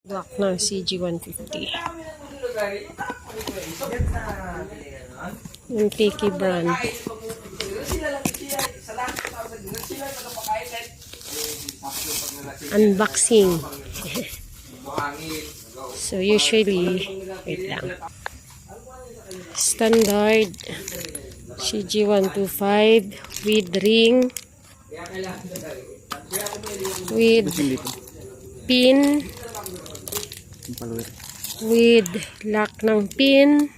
Black ng CG150. Yung Tiki brand. Unboxing. So usually, wait lang. Standard CG125 with ring, with pin, with lock ng pin,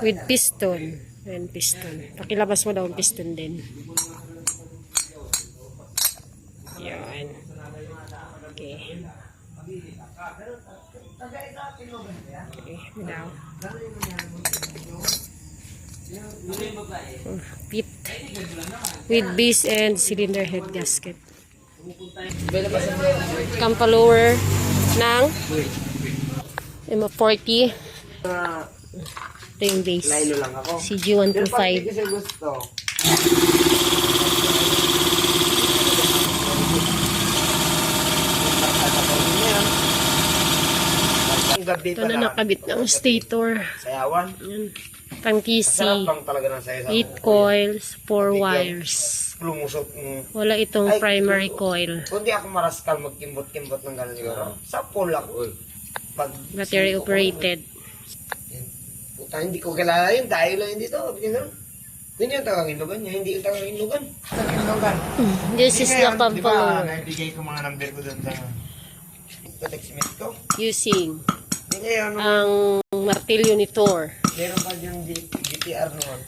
with piston. Ayan, piston. Pakilabas mo daw ang piston din. Yan. Okay. Okay, now. Pit. With base and cylinder head gasket. Campalower ng M40. Ito yung base. CG125. Ito na nakabit ng stator. Yan. Tangkisi. 8 coils, 4 wires. Wala itong primary coil. Kundi ako maraskal magkimbot-kimbot ng gano'n siguro. Sa pool ako. Battery operated. Puta, hindi ko kilala yun. Dahil lang hindi to. Hindi yung tagang Ilogan niya. Hindi yung tagang Ilogan. Tagang Ilogan. This is the campalower. Naibigay ko mga number ko doon sa text ko. Using Hindi ngayon. ang martilyo ni Thor. Meron pa yung GTR noon.